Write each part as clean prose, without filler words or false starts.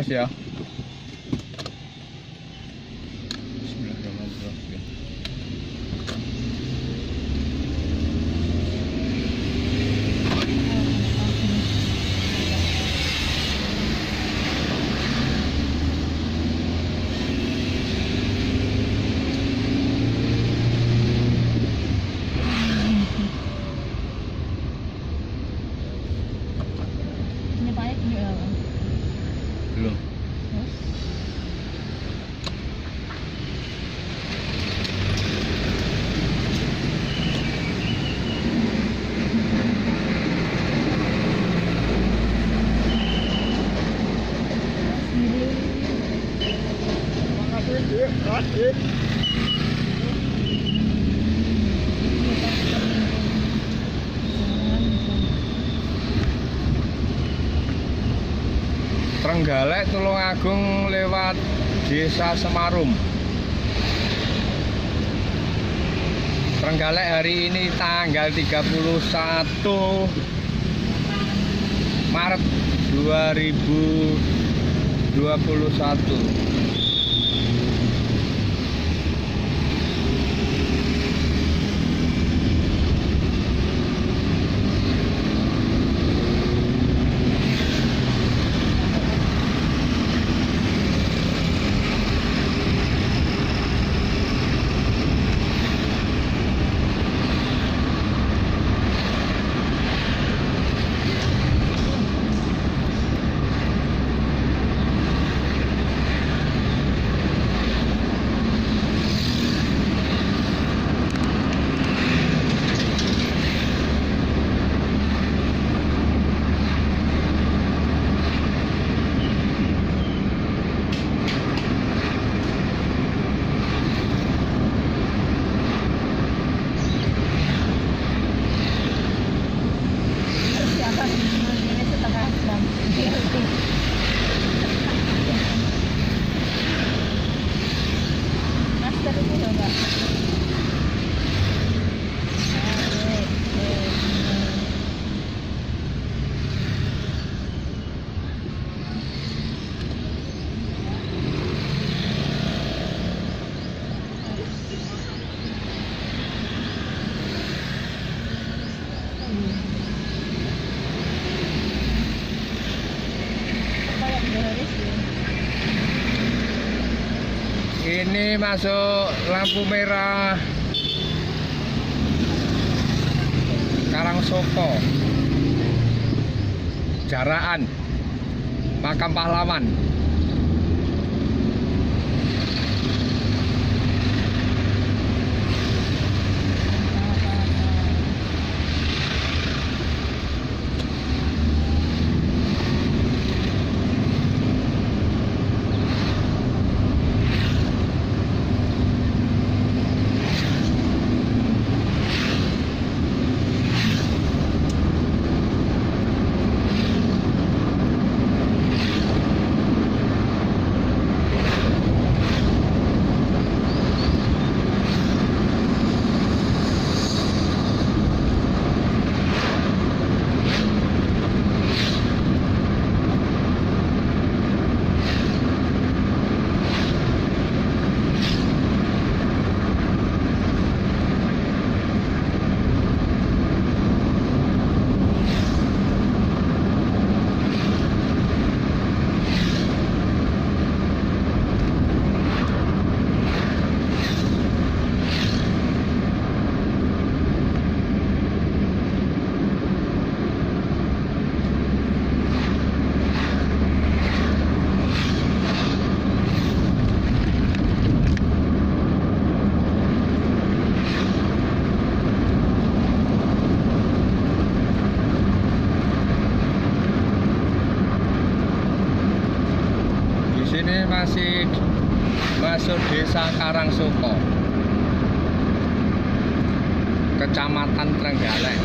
Kes ya. Bismillahirrahmanirrahim. Ini baik ya. Belum. Trenggalek Tulungagung lewat Desa Semarum. Trenggalek hari ini tanggal 31 Maret 2021. Ini masuk lampu merah Karangsoko, Jaraan, Makam Pahlawan. Ini masih masuk Desa Karangsoko, Kecamatan Trenggalek.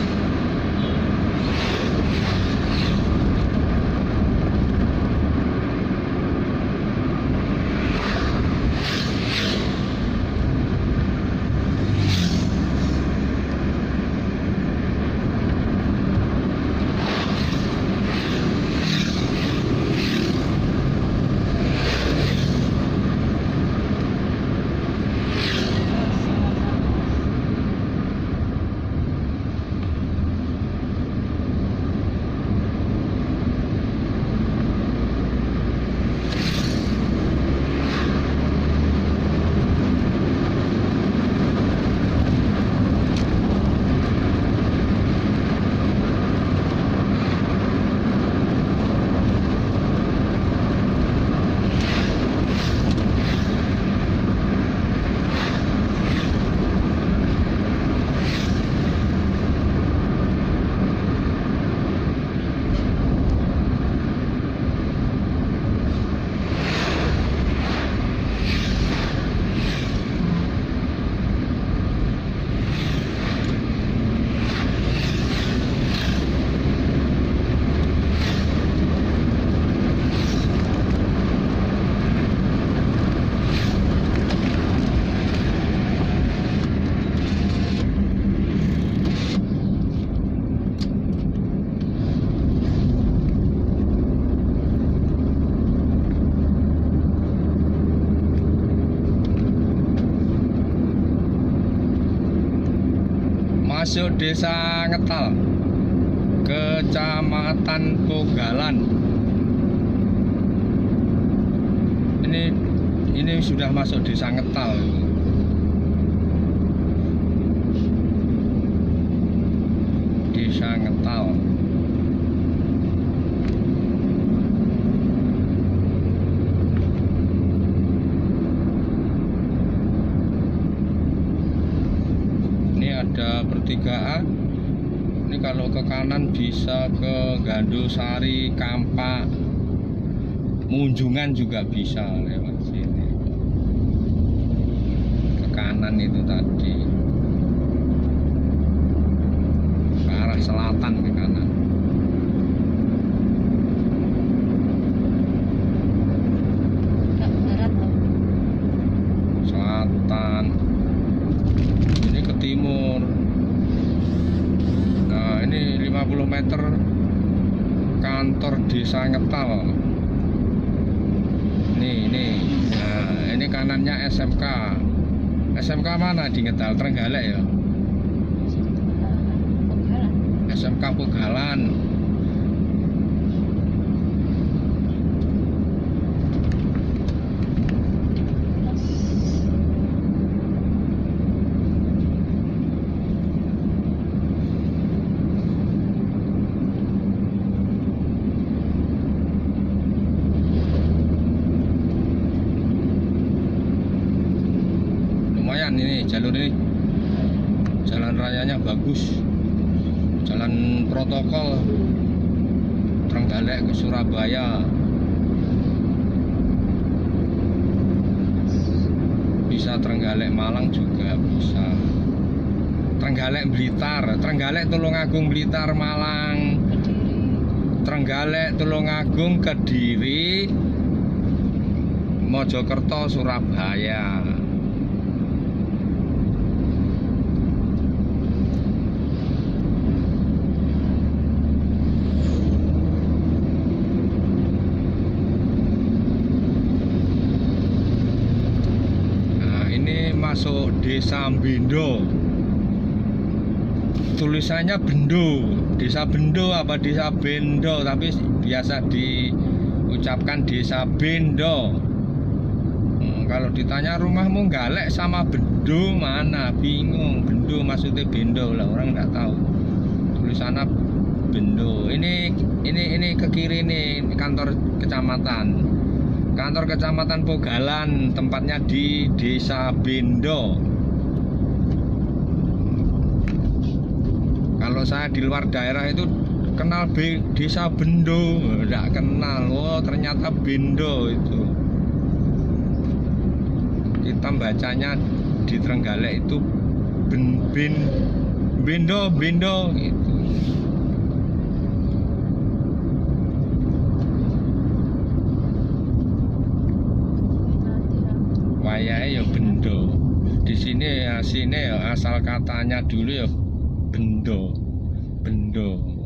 masuk Desa Ngetal, Kecamatan Pogalan. Ini sudah masuk Desa Ngetal. Desa Ngetal. Ini ada pertigaan. Ini kalau ke kanan bisa ke Gandusari, Kampak, Munjungan juga bisa lewat sini. Ke kanan itu tadi, ke arah selatan ke kanan. Ke barat loh. Selatan. Ini ke timur. Nah, ini 50 meter kantor Desa Ngetal. Ini. Nah, ini kanannya SMK. SMK mana di Ngetal? Trenggalek ya? Pogalan. SMK Pogalan. Lumayan ini jalur ini, jalan rayanya bagus, jalan protokol Trenggalek ke Surabaya. Bisa Trenggalek Malang juga bisa. Trenggalek Blitar, Trenggalek Tulungagung Blitar Malang, Kediri. Trenggalek Tulungagung Kediri, Mojokerto Surabaya. Masuk Desa Bendo, tulisannya Bendo, Desa Bendo apa Desa Bendo, tapi biasa diucapkan Desa Bendo. Kalau ditanya rumahmu Galek sama Bendo mana, bingung. Bendo maksudnya Bendo lah, orang nggak tahu. Tulisannya Bendo. Ini ke kiri nih, kantor kecamatan. Kantor Kecamatan Pogalan, tempatnya di Desa Bendo. Kalau saya di luar daerah itu kenal Desa Bendo, enggak kenal. Oh, ternyata Bendo itu. Kita bacanya di Trenggalek itu Bendo gitu. Wayahe ya Bendo. Di sini ya asal katanya dulu ya Bendo.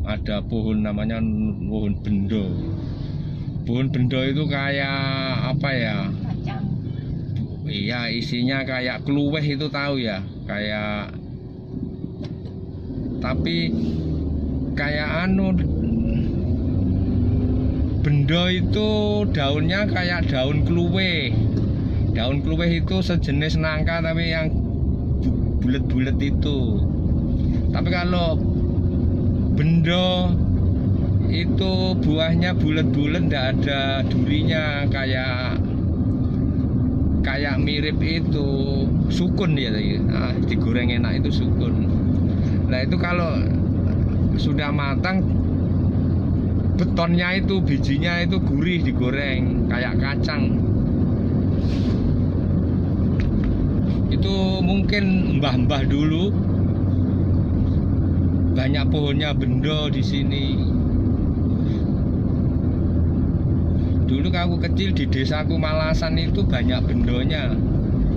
Ada pohon namanya pohon Bendo. Pohon Bendo itu kayak apa ya? Kacang. Iya, isinya kayak kluweh itu, tahu ya? Kayak, tapi kayak Bendo itu daunnya kayak daun kluweh. Daun kluweh itu sejenis nangka tapi yang bulat-bulat itu. Tapi kalau Bendo itu buahnya bulat-bulat, ndak ada durinya, kayak mirip itu sukun ya. Nah, digoreng enak itu sukun. Nah, itu kalau sudah matang, betonnya itu, bijinya itu gurih, digoreng kayak kacang. Itu mungkin mbah-mbah dulu banyak pohonnya Bendo di sini. Dulu aku kecil di desaku Malasan itu banyak bendonya.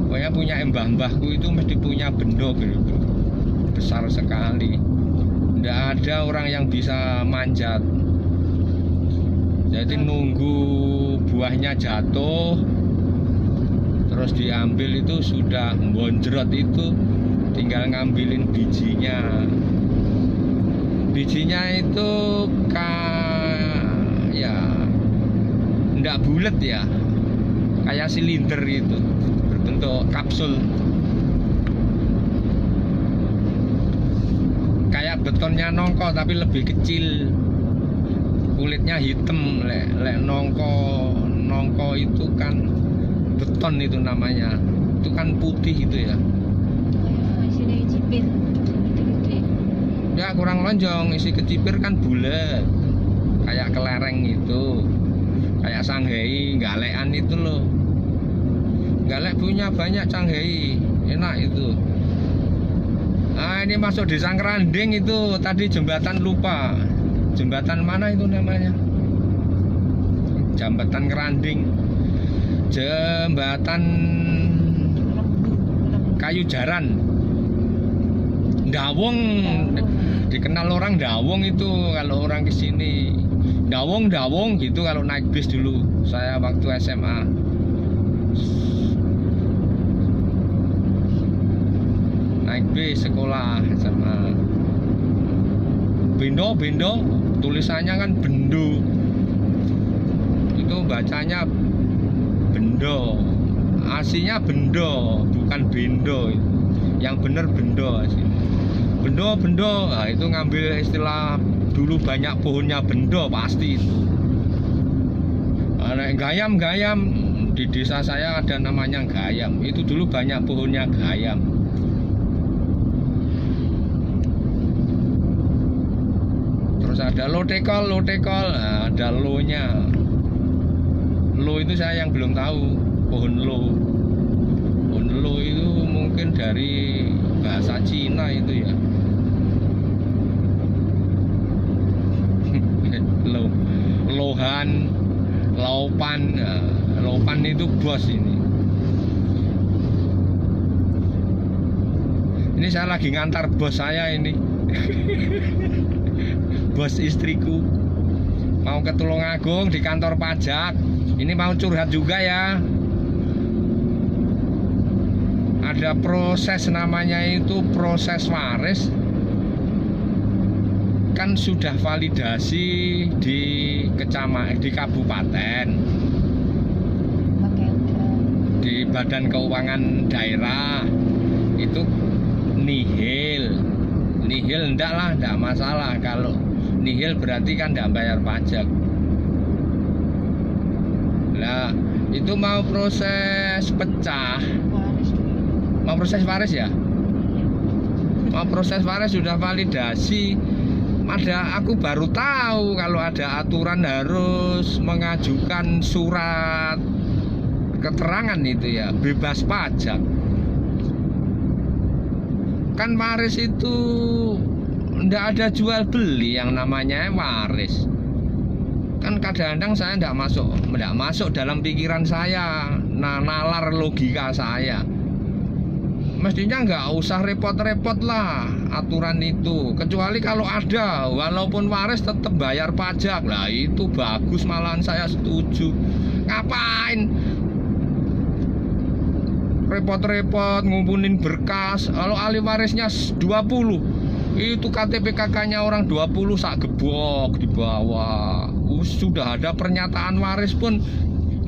Pokoknya punya mbah-mbahku itu mesti punya bendo gitu. Besar sekali. Tidak ada orang yang bisa manjat. Jadi nunggu buahnya jatuh, terus diambil, itu sudah bonjrot itu tinggal ngambilin bijinya. Bijinya itu ya ndak bulat ya, kayak silinder gitu, berbentuk kapsul, kayak betonnya nongko tapi lebih kecil, kulitnya hitam. Lek nongko itu kan beton, itu namanya, itu kan putih itu ya. Kayak sini cipir gede-gede. Ya kurang lonjong, isi kecipir kan bulat, kayak kelereng itu, kayak Shanghai, galekan itu loh. Galek punya banyak Shanghai, enak itu. Nah ini masuk desa Keranding itu, tadi jembatan lupa. Jembatan mana itu namanya? Jembatan Keranding. Jembatan Kayu Jaran. Dawung, dikenal orang Dawung itu kalau orang kesini. Dawung gitu kalau naik bis dulu. Saya waktu SMA. Naik bis sekolah SMA. Bendo, tulisannya kan Bendo. Itu bacanya Bendo. Aslinya Bendo, bukan Bendo. Yang bener Bendo aslinya. Bendo, nah, itu ngambil istilah dulu, banyak pohonnya bendo pasti itu. Nah, gayam di desa saya ada namanya gayam, itu dulu banyak pohonnya gayam. Terus ada lotekol, nah, ada lonya. Lo itu saya yang belum tahu, pohon lo itu mungkin dari bahasa Cina itu ya. Lohan, laupan, laupan itu bos ini. Ini saya lagi ngantar bos saya ini. Bos istriku mau ke Tulungagung di kantor pajak. Ini mau curhat juga ya. Ada proses namanya itu proses waris. Kan sudah validasi di kabupaten, di badan keuangan daerah itu nihil enggak masalah. Kalau nihil berarti kan enggak bayar pajak. Nah itu mau proses pecah, mau proses waris ya, mau proses waris sudah validasi. Aku baru tahu kalau ada aturan harus mengajukan surat keterangan itu ya, bebas pajak. Kan waris itu ndak ada jual beli yang namanya waris. Kan kadang-kadang saya ndak masuk dalam pikiran saya, nalar logika saya. Mestinya nggak usah repot-repot lah aturan itu, kecuali kalau ada, walaupun waris tetap bayar pajak lah, itu bagus, malahan saya setuju. Ngapain repot-repot ngumpulin berkas? Kalau ahli warisnya 20, itu KTP KK-nya orang 20 sak gebok di bawah. Sudah ada pernyataan waris pun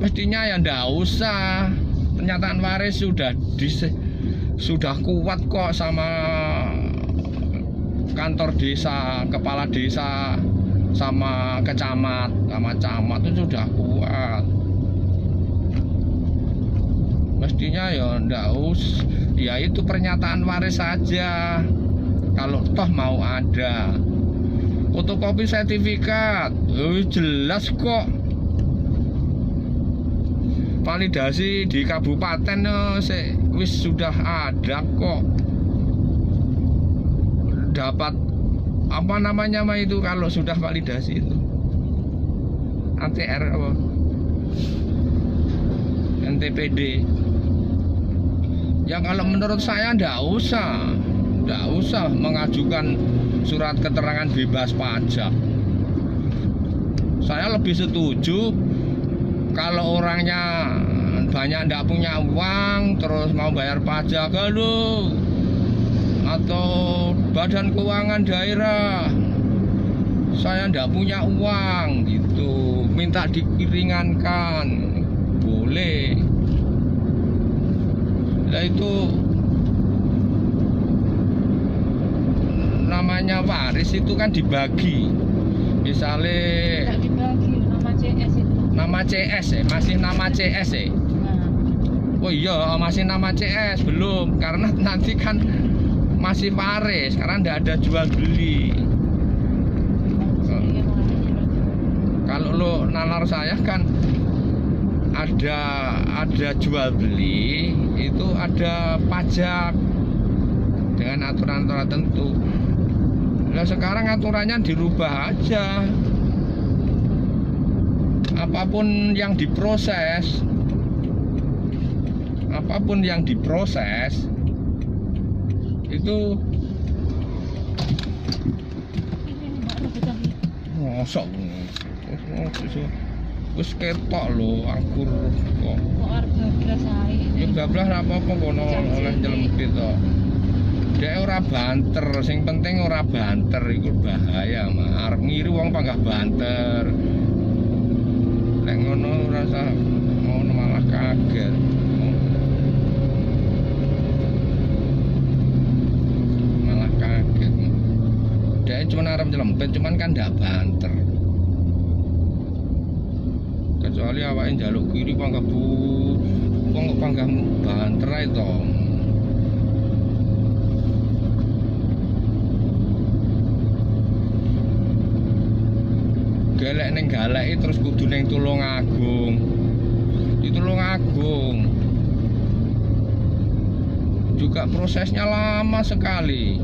mestinya ya ndak usah. Pernyataan waris sudah kuat kok sama kantor desa, kepala desa, sama camat itu sudah kuat. Mestinya ya ndak usah, ya itu pernyataan waris saja. Kalau toh mau ada fotokopi sertifikat, jelas kok. Validasi di kabupaten wis sudah ada kok. Dapat apa namanya itu kalau sudah validasi itu? ATR apa? NTPD. Ya kalau menurut saya ndak usah mengajukan surat keterangan bebas pajak. Saya lebih setuju kalau orangnya banyak ndak punya uang terus mau bayar pajak, aduh, atau badan keuangan daerah, saya ndak punya uang gitu, minta dikiringankan, boleh. Nah itu namanya waris, itu kan dibagi. Misalnya Tidak dibagi nama CS itu. nama CS ya, masih nama CS ya. Nah, Oh iya, masih nama CS belum, karena nanti kan masih waris, karena ndak ada jual beli. iya makanya. Kalau lo nalar saya kan ada jual beli, itu ada pajak dengan aturan-aturan tertentu. Nah sekarang aturannya dirubah aja. Apapun yang diproses, itu Ini baru kita ngosok wis ketok lho angkur kok. kok harga beras ae. Ya bablas apa-apa kono oleh nyelempit to. Dek ora banter, sing penting ora banter iku bahaya, mah. Arep ngiri wong panggah banter. Nek ngono rasa ngono malah kaget. Malah kaget. Dek cuma arep nyelempit, cuman kan ndak banter. Kecuali awake njaluk kiri panggah wong kok panggah banter ae to. Galek ning galeki terus kudu ning Tulungagung. Di Tulungagung juga prosesnya lama sekali.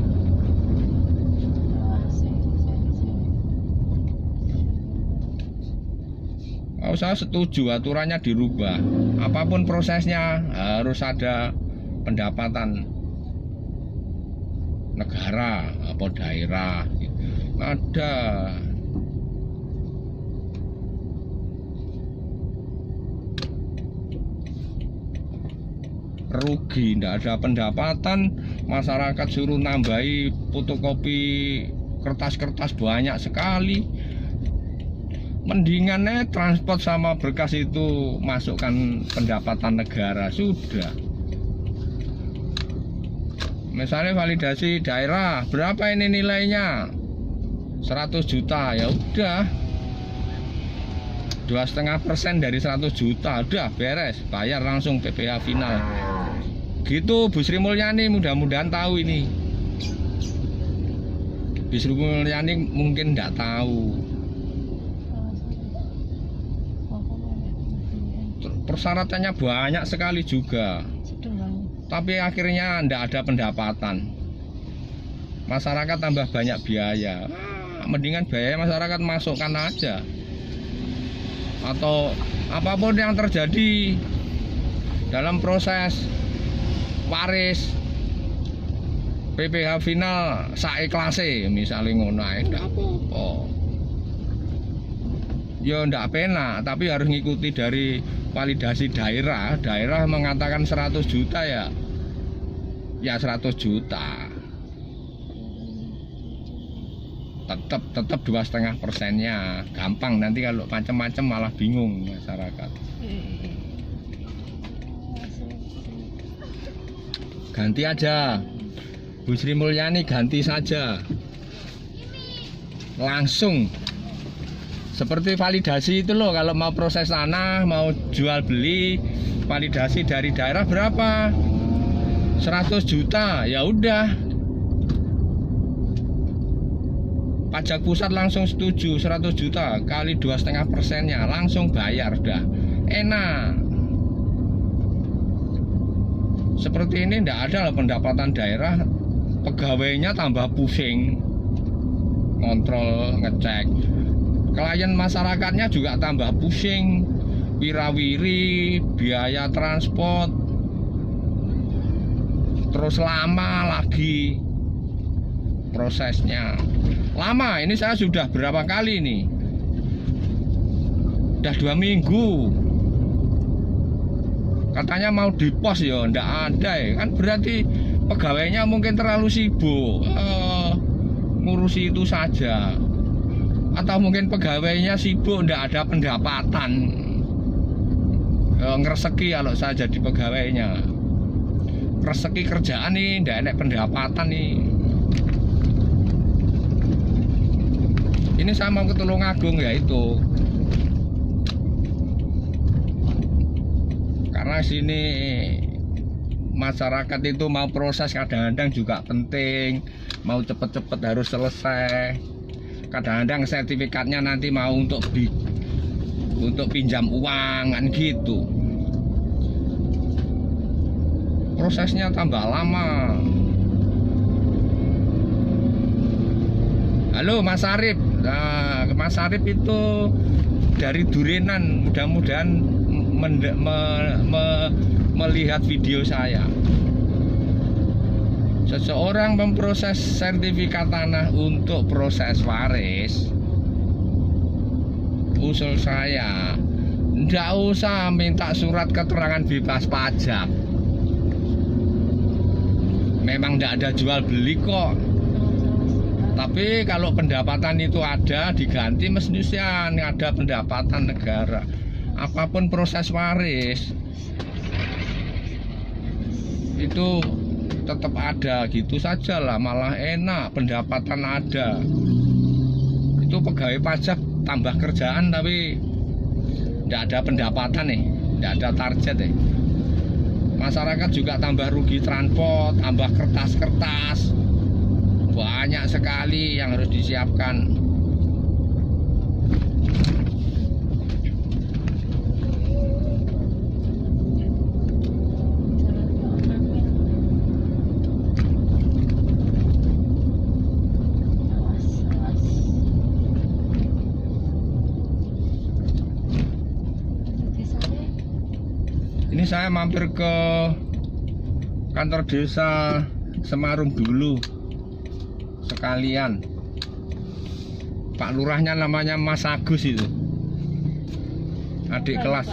Kalau saya setuju aturannya dirubah. Apapun prosesnya harus ada pendapatan negara atau daerah. Ada. Rugi, tidak ada pendapatan, masyarakat suruh nambahi fotokopi kertas-kertas banyak sekali. Mendingannya transport sama berkas itu masukkan pendapatan negara sudah. Misalnya validasi daerah, berapa ini nilainya? 100 juta, ya udah 2,5% dari 100 juta, udah beres, bayar langsung PPh final. Gitu Bu Sri Mulyani, mudah-mudahan tahu ini. Bu Sri Mulyani mungkin tidak tahu. Persyaratannya banyak sekali juga, tapi akhirnya tidak ada pendapatan. Masyarakat tambah banyak biaya. Mendingan biaya masyarakat masukkan aja. Atau apapun yang terjadi dalam proses waris PPh final saiklase, misalnya ngono ae ndak apa-apa. Ya ndak penak, tapi harus ngikuti dari validasi daerah. Daerah mengatakan 100 juta ya 100 juta. Tetap 2,5%-nya. Gampang, nanti kalau macam-macam malah bingung masyarakat. Ganti aja, Bu Sri Mulyani ganti saja langsung. Seperti validasi itu loh, kalau mau proses tanah, mau jual beli, validasi dari daerah berapa? 100 juta, ya udah. Pajak pusat langsung setuju, 100 juta kali 2,5%-nya langsung bayar, udah enak. Seperti ini tidak ada lah pendapatan daerah, pegawainya tambah pusing kontrol, ngecek. Klien masyarakatnya juga tambah pusing, wirawiri, biaya transport, terus lama lagi prosesnya. Lama, ini saya sudah berapa kali nih, udah 2 minggu. Katanya mau di pos ya, ndak ada ya. Kan berarti pegawainya mungkin terlalu sibuk ngurusi itu saja, atau mungkin pegawainya sibuk ndak ada pendapatan, ngereseki kalau saya jadi pegawainya, reseki kerjaan nih ndak ada pendapatan nih. Ini saya mau ke Tulungagung ya itu, karena sini masyarakat itu mau proses kadang-kadang juga penting, mau cepet-cepet harus selesai. Kadang-kadang sertifikatnya nanti mau untuk pinjam uang kan gitu, prosesnya tambah lama. Halo Mas Arif, nah, Mas Arif itu dari Durenan, mudah-mudahan melihat video saya. Seseorang memproses sertifikat tanah untuk proses waris, usul saya ndak usah minta surat keterangan bebas pajak. Memang ndak ada jual beli kok, tapi kalau pendapatan itu ada diganti mestinya ada pendapatan negara. Apapun proses waris itu tetap ada gitu saja lah, malah enak, pendapatan ada. Itu pegawai pajak tambah kerjaan tapi tidak ada pendapatan nih, tidak ada target nih. Masyarakat juga tambah rugi transport, tambah kertas-kertas, banyak sekali yang harus disiapkan. Ini saya mampir ke kantor desa Semarung dulu sekalian. Pak Lurahnya namanya Mas Agus itu, adik kelas.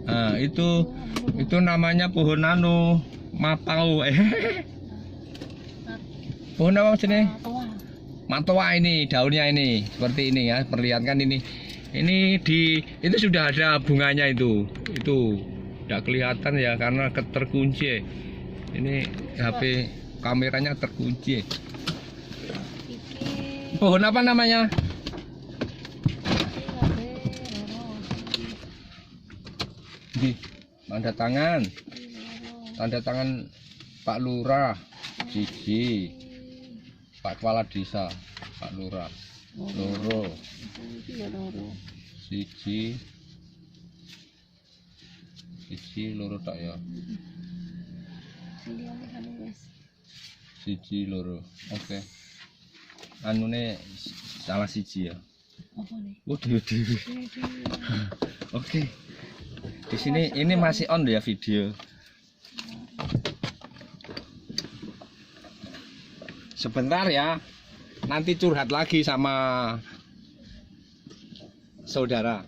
Nah, itu namanya pohon anu mapau. Pohon apa sini? Matoa. Ini daunnya ini seperti ini ya, perlihatkan ini. Itu sudah ada bunganya itu tidak kelihatan ya karena terkunci. Ini HP kameranya terkunci. Pohon apa namanya? Tanda tangan Pak Lurah, siji, Pak Kepala Desa, Pak Lurah, loro, siji, loro tak ya, siji loro, oke. Anune salah siji ya. Oke. Di sini ini masih on ya video. Sebentar ya, nanti curhat lagi sama saudara.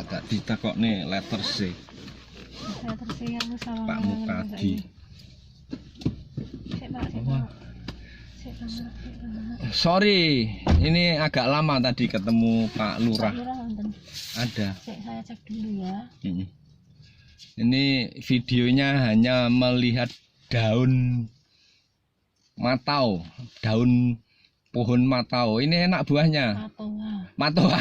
Tak ditakokne letter C. Saya tersiap sama Pak Mukadi. Sik, Pak, sik, Pak. Sik, Pak. Sorry, ini agak lama tadi ketemu Pak Lurah. Pak Lurah wonten. Ada. Sik, saya cek dulu ya. Ini videonya hanya melihat daun matau, daun pohon matau. Ini enak buahnya. Matoa.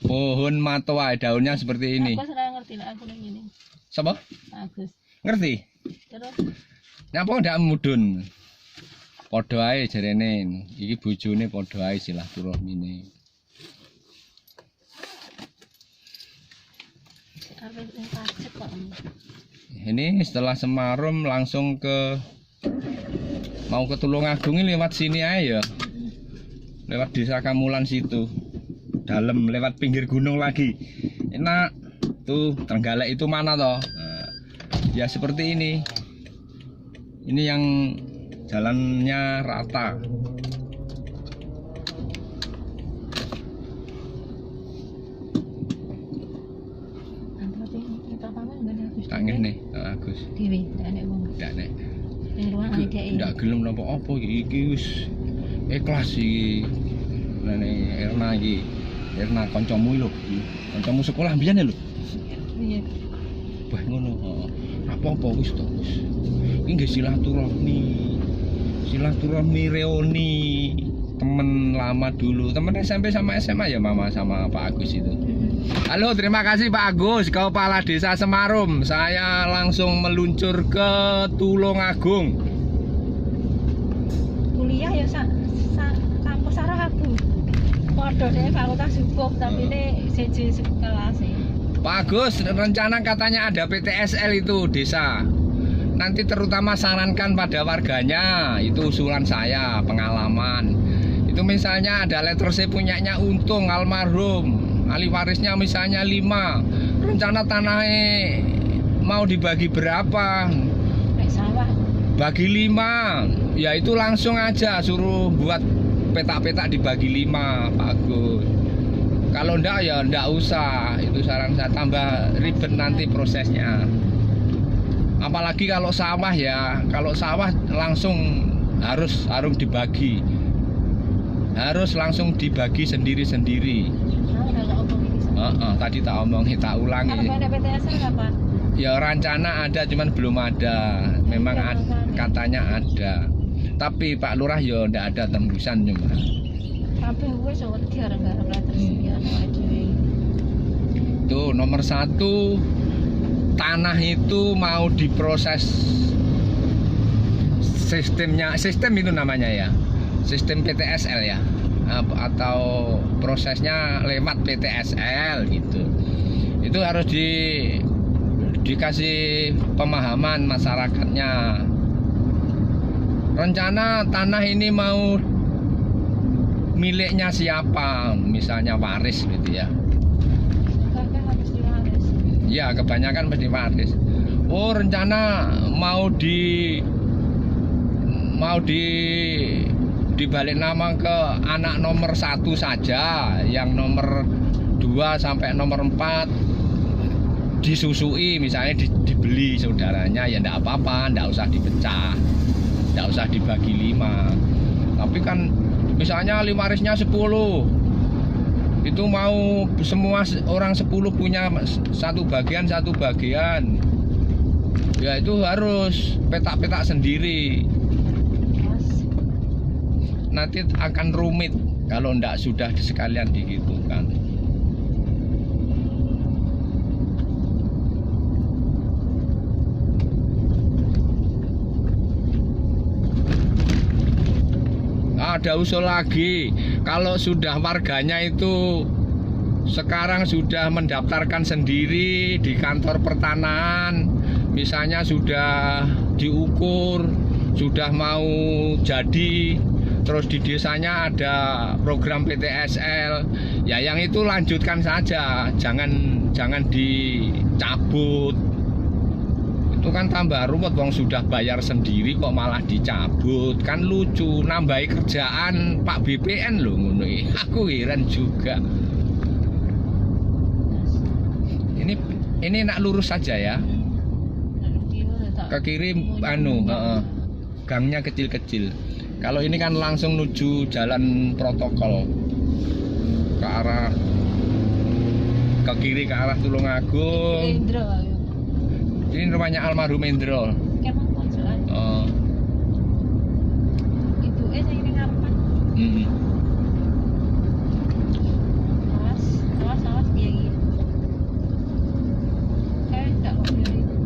Pohon matoa, daunnya seperti ini. Aku sudah ngerti lah, aku yang ini. Siapa? Bagus. Ngerti? Terus Nyapa ndak mudun. Padha ae jarene. Iki bojone padha ae silaturahmine. Ini setelah Semarum langsung mau ke Tulungagung ini lewat sini aja ya. Lewat Desa Kamulan situ. Dalam lewat pinggir gunung lagi. Enak. Tuh Trenggalek itu mana toh? Nah, ya seperti ini. Ini yang jalannya rata. Tak ngene, Agus. Dewi, ndak nek wong. Ndak nek. Ning ruang dhek. Ndak gelem napa-apa iki wis ikhlas iki. Nene Erna iki. Erna kancamu lho. Kancamu sekolah mbiyen lho. Iya. Wah ngono. Heeh. Apa-apa wis to wis. Iki nggih silaturahmi. Silaturahmi reuni temen lama dulu. Temen SMP sama SMA ya Mama sama Pak Agus itu. Halo, terima kasih Pak Agus, Kepala Desa Semarum. Saya langsung meluncur ke Tulungagung. Kuliah ya kampus arah aku. Padha dhewe fakultas hukum tapi ini siji kelas. Pak Agus, rencana katanya ada PTSL itu desa. Nanti terutama sarankan pada warganya, itu usulan saya, pengalaman. Itu misalnya ada letter C punyanya Untung almarhum. Ahli warisnya misalnya 5. Rencana tanahnya mau dibagi berapa? Sawah. Bagi 5. Ya itu langsung aja suruh buat petak-petak dibagi 5, Pak Agus. Kalau ndak ya ndak usah. Itu saran saya, tambah ribet nanti prosesnya. Apalagi kalau sawah ya. Kalau sawah langsung harus dibagi. Harus langsung dibagi sendiri-sendiri. Tadi tak omongi, tak ulangi. Kalau ada PTSL kapan? Ya rencana ada, cuman belum ada. Memang katanya ada. Tapi Pak Lurah ya ndak ada tembusan cuma. Tapi gue soal gara-gara letter C ya. Tuh nomor 1, tanah itu mau diproses sistem itu namanya ya. Sistem PTSL ya. Atau prosesnya lewat PTSL gitu. Itu harus dikasih pemahaman masyarakatnya. Rencana tanah ini mau miliknya siapa, misalnya waris gitu ya. Ya kebanyakan mesti waris. Oh rencana mau dibalik nama ke anak nomor 1 saja, yang nomor 2 sampai nomor 4 disusui, misalnya dibeli saudaranya, ya enggak apa-apa, enggak usah dipecah, enggak usah dibagi 5. Tapi kan misalnya ahli warisnya 10, itu mau semua orang 10 punya satu bagian, ya itu harus petak-petak sendiri. Nanti akan rumit kalau ndak sudah sekalian digitukan. Ada usul lagi, kalau sudah warganya itu sekarang sudah mendaftarkan sendiri di kantor pertanahan, misalnya sudah diukur, sudah mau jadi, terus di desanya ada program PTSL, ya yang itu lanjutkan saja, jangan dicabut. Itu kan tambah ruwet, wong sudah bayar sendiri kok malah dicabut, kan lucu, nambahi kerjaan Pak BPN loh ngono. Aku heran juga. Ini nak lurus saja ya. Ke kiri gangnya kecil-kecil. Kalau ini kan langsung menuju jalan protokol ke kiri ke arah Tulungagung. Ini rumahnya almarhum Indro. Oh. Itu saya ini ngarepan. Awas dia gitu. Kayak enggak mobil itu.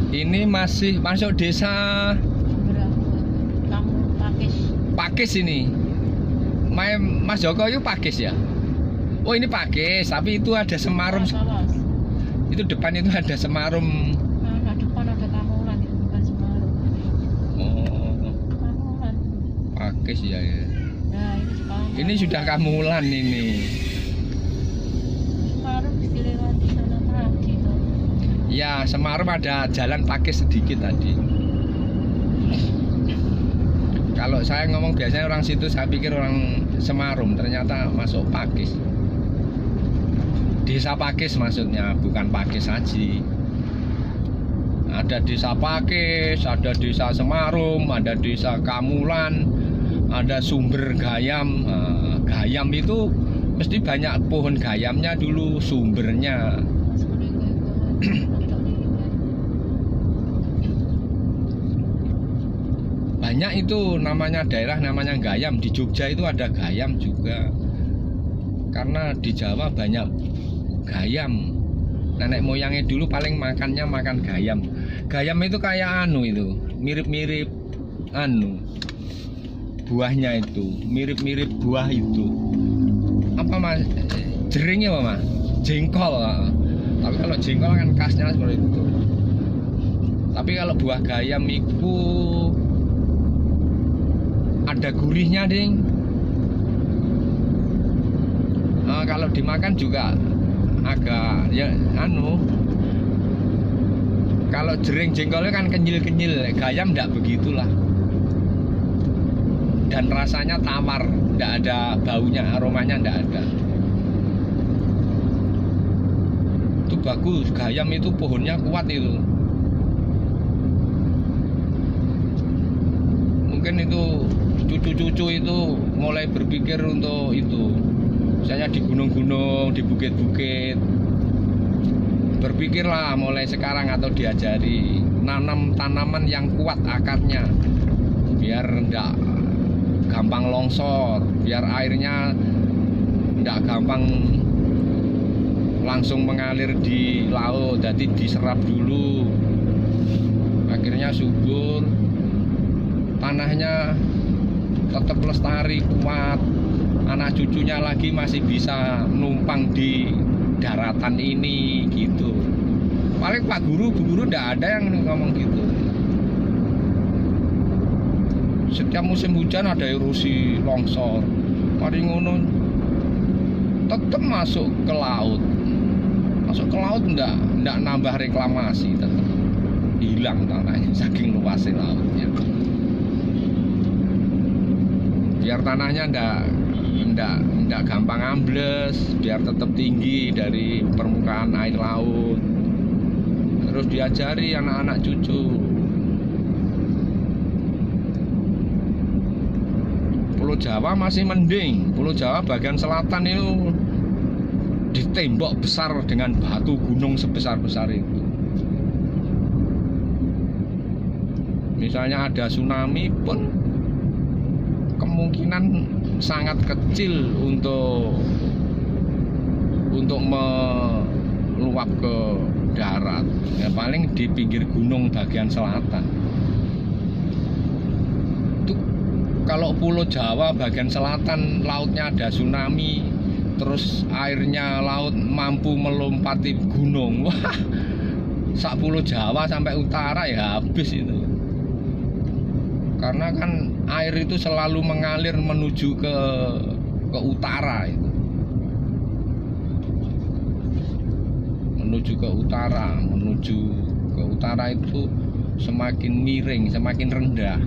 Ini masih masuk desa Kamu Pakis ini. Mas Joko itu Pakis ya? Oh ini Pakis, tapi itu ada Semarum. Itu depan itu ada Semarum. Nah, depan ada Kamulan, itu bukan Semarum. Oh, Kamulan. Pakis ya. Nah, Ini sudah Kamulan ini. Semarum mesti lewat di sana lagi tuh. Ya, Semarum ada jalan Pakis sedikit tadi. Kalau saya ngomong biasanya orang situ, saya pikir orang Semarum, ternyata masuk Pakis. Desa Pakis maksudnya, bukan Pakis Haji. Ada desa Pakis, ada desa Semarum, ada desa Kamulan, ada sumber Gayam. Gayam itu mesti banyak pohon gayamnya dulu sumbernya. Banyak itu namanya daerah namanya Gayam. Di Jogja itu ada Gayam juga. Karena di Jawa banyak Gayam. Nenek moyangnya dulu paling makannya makan Gayam. Gayam itu kayak itu, mirip-mirip buahnya itu, mirip-mirip buah itu. Apa Mas? Jeringnya apa Mas? Jengkol. Tapi kalau jengkol kan khasnya seperti itu. Tapi kalau buah Gayam itu ada gurihnya, ding. Kalau dimakan juga agak ya kalau jering jengkolnya kan kenyil-kenyil, Gayam enggak begitulah. Dan rasanya tawar, enggak ada baunya, aromanya enggak ada. Itu bagus, Gayam itu pohonnya kuat itu. Mungkin itu cucu-cucu itu mulai berpikir untuk itu. Misalnya di gunung-gunung, di bukit-bukit, berpikirlah mulai sekarang atau diajari nanam tanaman yang kuat akarnya, biar enggak gampang longsor, biar airnya enggak gampang langsung mengalir di laut, jadi diserap dulu, akhirnya subur, tanahnya tetap lestari kuat. Anak cucunya lagi masih bisa numpang di daratan ini gitu. Paling Pak Guru, Bu Guru enggak ada yang ngomong gitu. Setiap musim hujan ada erosi, longsor. Mari ngono tetap masuk ke laut. Masuk ke laut enggak nambah reklamasi, tetap hilang tanahnya saking luasnya lautnya. Biar tanahnya enggak gampang ambles, biar tetap tinggi dari permukaan air laut. Terus diajari anak-anak cucu. Pulau Jawa masih mending. Pulau Jawa bagian selatan itu ditembok besar dengan batu gunung sebesar-besar itu. Misalnya ada tsunami pun kemungkinan sangat kecil untuk meluap ke darat. Ya paling di pinggir gunung bagian selatan. Itu kalau Pulau Jawa bagian selatan lautnya ada tsunami, terus airnya laut mampu melompati gunung. Wah, sak Pulau Jawa sampai utara ya habis itu. Karena kan air itu selalu mengalir menuju ke utara itu. Menuju ke utara itu semakin miring, semakin rendah.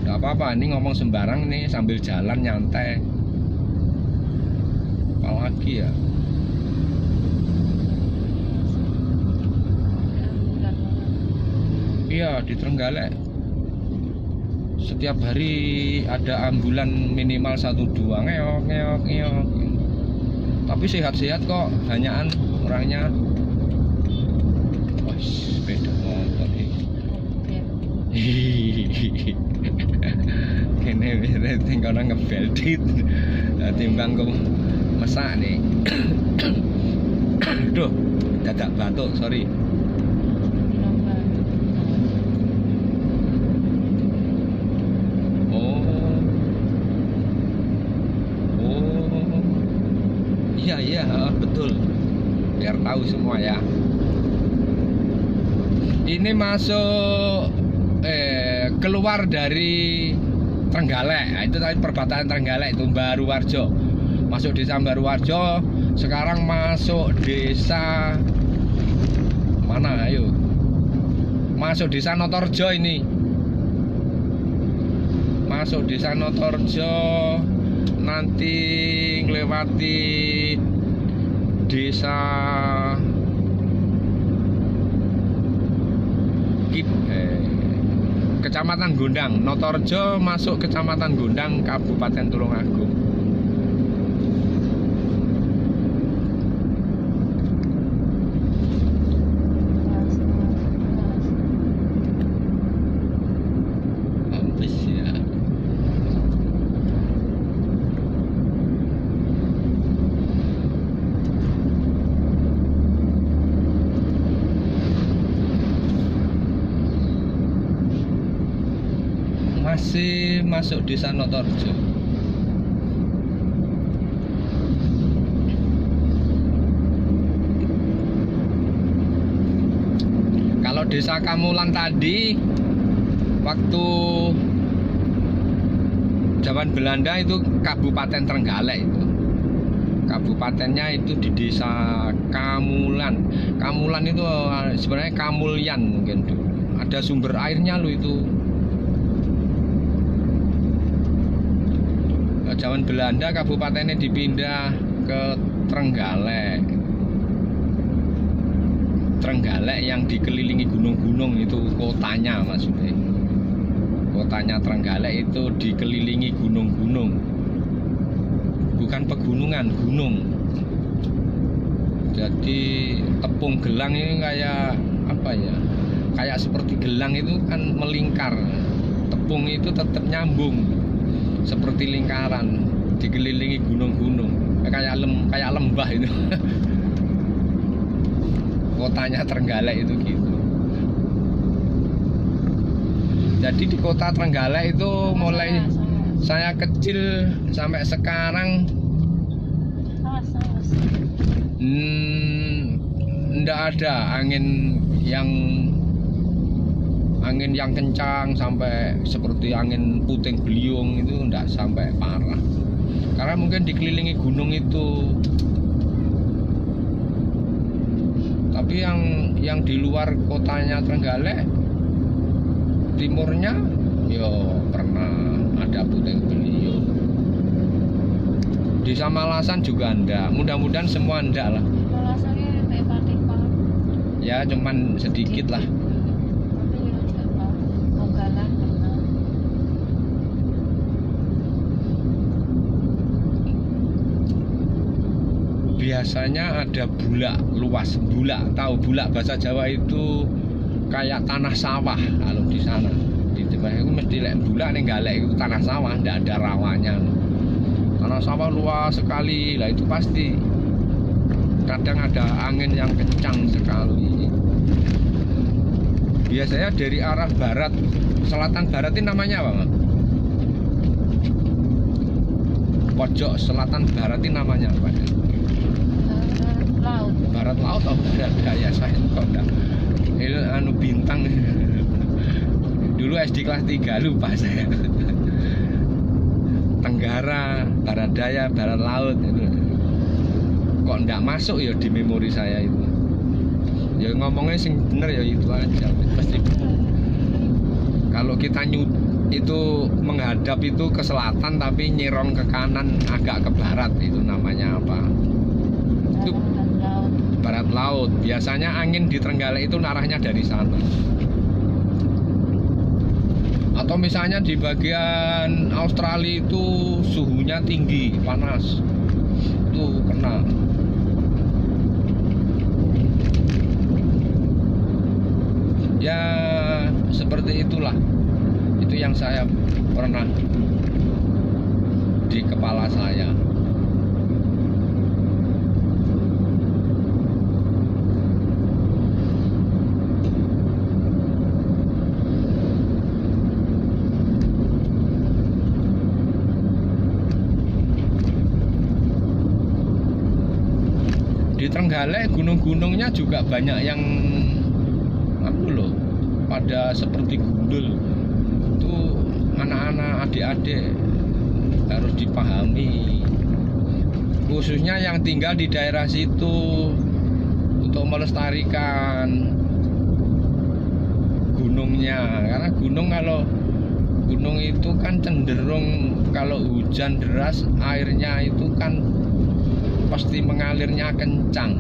Gak apa-apa, ini ngomong sembarang nih sambil jalan nyantai. Apalagi ya. Iya, di Trenggalek setiap hari ada ambulan minimal 1-2 ngeok ngeok ngeok. Tapi sehat-sehat kok, hanyaan orangnya. Wah, sepeda motor ini. Kene wis tinggal ngebeldit. Timbang kok mesak nih. Duh, dadak batuk, sorry. Iya, betul. Biar tahu semua ya. Ini masuk keluar dari Trenggalek. Nah, itu tadi perbatasan Trenggalek itu Baruwarjo. Masuk desa Baruwarjo, sekarang masuk desa mana ayo? Masuk desa Notorjo ini. Masuk desa Notorjo, nanti ngelewati desa Kecamatan Gondang. Notorjo masuk Kecamatan Gondang, Kabupaten Tulungagung. Habis ya. Masih masuk desa Notorjo. Kalau desa Kamulan tadi waktu zaman Belanda itu Kabupaten Trenggalek itu. Kabupatennya itu di desa Kamulan. Kamulan itu sebenarnya Kamulyan mungkin dulu. Ada sumber airnya loh itu. Zaman Belanda kabupatennya dipindah ke Trenggalek. Trenggalek yang dikelilingi gunung-gunung itu kotanya maksudnya. Kotanya Trenggalek itu dikelilingi gunung-gunung. Bukan pegunungan, gunung. Jadi tepung gelang ini kayak apa ya? Kayak seperti gelang itu kan melingkar. Tepung itu tetap nyambung. Seperti lingkaran dikelilingi gunung-gunung kayak lembah itu. Kotanya Trenggalek itu gitu. Jadi di kota Trenggalek itu mulai saya kecil sampai sekarang ndak ada angin yang kencang sampai seperti angin puting beliung itu enggak sampai parah. Karena mungkin dikelilingi gunung itu. Tapi yang di luar kotanya Trenggalek timurnya yo pernah ada puting beliung. Di Samalasan juga enggak. Mudah-mudahan semua enggak lah. Ya cuman sedikit lah. Biasanya ada bulak luas, tahu bulak bahasa Jawa itu kayak tanah sawah kalau di sana. Di tempat itu mesti bulak nih Galek itu tanah sawah, tidak ada rawannya. Tanah sawah luas sekali, lah itu pasti kadang ada angin yang kencang sekali. biasanya dari arah barat, selatan barat ini namanya apa, Mas? Pojok selatan barat ini namanya apa ya? Laut. Barat laut atau barat daya, saya kok enggak. Ini anu bintang. Dulu SD kelas 3 lupa saya. Tenggara, barat daya, barat laut itu. Kok enggak masuk ya di memori saya itu. Ya ngomongnya sing bener ya itu aja pasti. Kalau kita itu menghadap itu ke selatan tapi nyerong ke kanan agak ke barat, itu namanya apa? Itu barat laut. Biasanya angin di Trenggalek itu arahnya dari sana. Atau misalnya di bagian Australia itu suhunya tinggi, panas, itu kena. Ya seperti itulah. Itu yang saya pernah di kepala saya. Di Trenggalek gunung-gunungnya juga banyak yang pada seperti gundul. Itu anak-anak, adik-adik harus dipahami, khususnya yang tinggal di daerah situ, untuk melestarikan gunungnya. Karena kalau gunung itu kan cenderung kalau hujan deras airnya itu kan pasti mengalirnya kencang.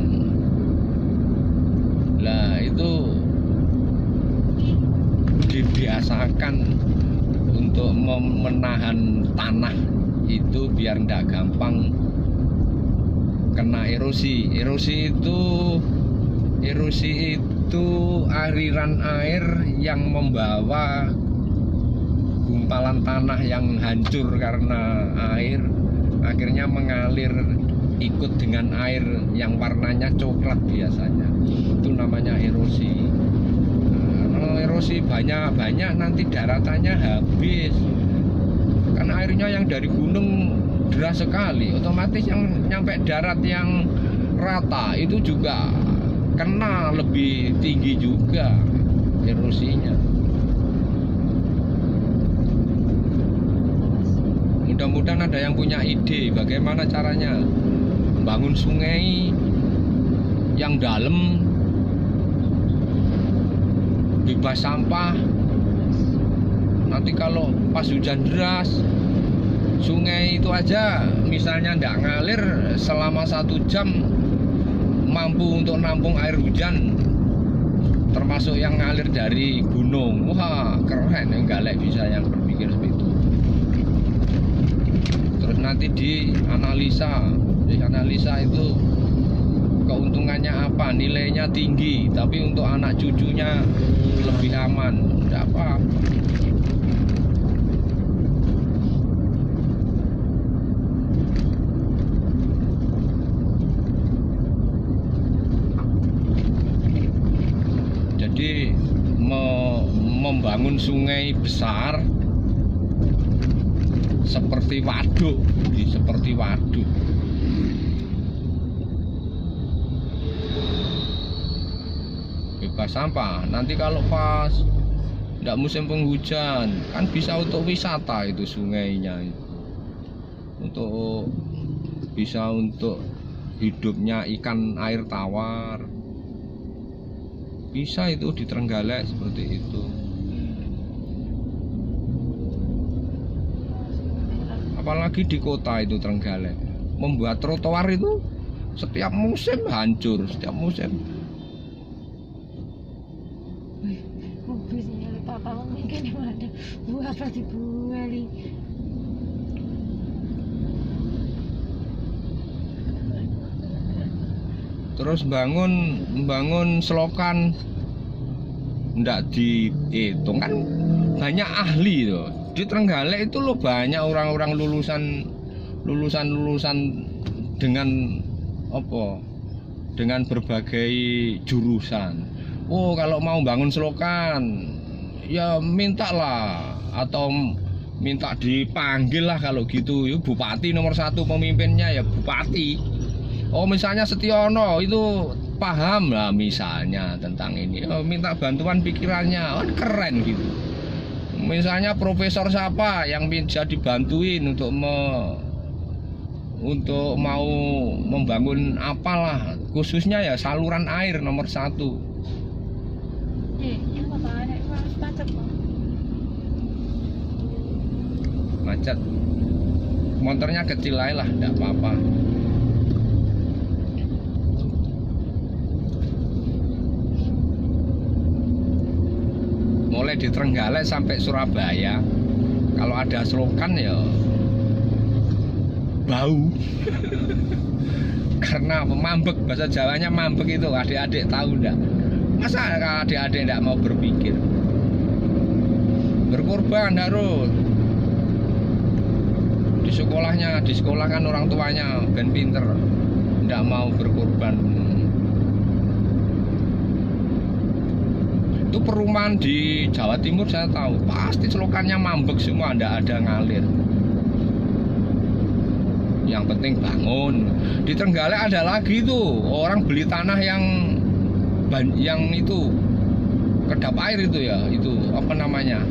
Lah itu dibiasakan untuk menahan tanah itu biar tidak gampang kena erosi. Erosi itu aliran air yang membawa gumpalan tanah yang hancur karena air, akhirnya mengalir ikut dengan air yang warnanya coklat biasanya. Itu namanya erosi. Erosi banyak nanti daratannya habis karena airnya yang dari gunung deras sekali, otomatis yang nyampe darat yang rata itu juga kena lebih tinggi juga erosinya. Mudah-mudahan ada yang punya ide bagaimana caranya bangun sungai yang dalam, bebas sampah. Nanti kalau pas hujan deras, sungai itu aja misalnya ndak ngalir selama 1 jam, mampu untuk nampung air hujan, termasuk yang ngalir dari gunung. Wah keren, Trenggalek bisa yang berpikir seperti itu. Terus nanti dianalisa itu keuntungannya apa, nilainya tinggi, tapi untuk anak cucunya lebih aman, tidak apa-apa. Jadi membangun sungai besar seperti waduk, bebas sampah. Nanti kalau pas tidak musim penghujan kan bisa untuk wisata itu sungainya, bisa untuk hidupnya ikan air tawar, bisa itu di Trenggalek seperti itu. Apalagi di kota itu Trenggalek, membuat trotoar itu setiap musim hancur, setiap musim. Papa mungkin ada buah apa dibuali. Terus bangun selokan ndak dihitung kan, banyak ahli tuh di Trenggalek itu loh, banyak orang-orang lulusan dengan apa, dengan berbagai jurusan. oh kalau mau bangun selokan ya mintalah, atau minta dipanggil lah kalau gitu. Yuk, bupati nomor 1 pemimpinnya ya bupati. Oh misalnya Setiono itu paham lah misalnya tentang ini, oh, minta bantuan pikirannya, kan keren gitu. Misalnya profesor siapa yang bisa dibantuin untuk mau membangun apalah, khususnya ya saluran air nomor 1. Ini apa macet kok. Macet, motornya kecil aja lah, enggak apa-apa. Mulai di Trenggalek sampai Surabaya kalau ada selokan ya bau. Karena mambek, bahasa Jawanya mambek itu, adik-adik tahu enggak? Masa adik-adik enggak mau berpikir? Berkorban harus. Di sekolah kan orang tuanya ben pinter, enggak mau berkorban. Itu perumahan di Jawa Timur saya tahu, pasti selokannya mambek semua, enggak ada ngalir. Yang penting bangun. Di Trenggalek ada lagi tuh orang beli tanah yang itu kedap air itu ya, itu apa namanya,